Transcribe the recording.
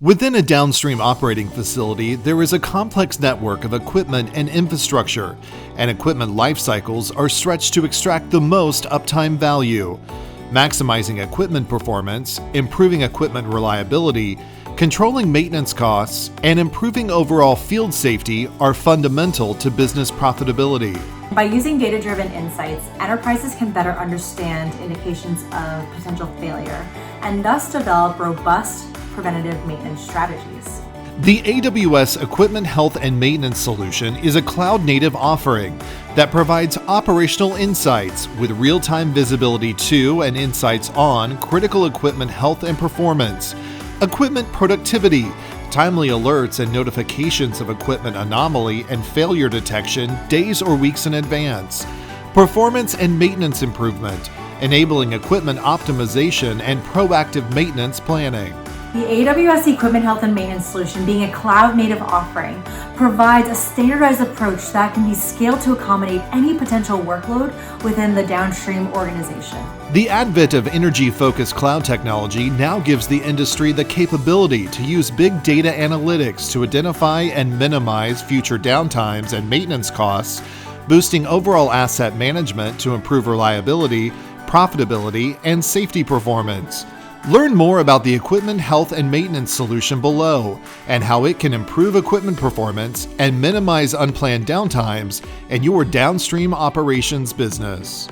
Within a downstream operating facility, there is a complex network of equipment and infrastructure, and equipment life cycles are stretched to extract the most uptime value. Maximizing equipment performance, improving equipment reliability, controlling maintenance costs, and improving overall field safety are fundamental to business profitability. By using data-driven insights, enterprises can better understand indications of potential failure and thus develop robust preventative maintenance strategies. The AWS Equipment Health and Maintenance Solution is a cloud-native offering that provides operational insights with real-time visibility to and insights on critical equipment health and performance, equipment productivity, timely alerts and notifications of equipment anomaly and failure detection days or weeks in advance, performance and maintenance improvement, enabling equipment optimization and proactive maintenance planning. The AWS Equipment Health and Maintenance Solution, being a cloud-native offering, provides a standardized approach that can be scaled to accommodate any potential workload within the downstream organization. The advent of energy-focused cloud technology now gives the industry the capability to use big data analytics to identify and minimize future downtimes and maintenance costs, boosting overall asset management to improve reliability, profitability, and safety performance. Learn more about the Equipment Health and Maintenance Solution below and how it can improve equipment performance and minimize unplanned downtimes in your downstream operations business.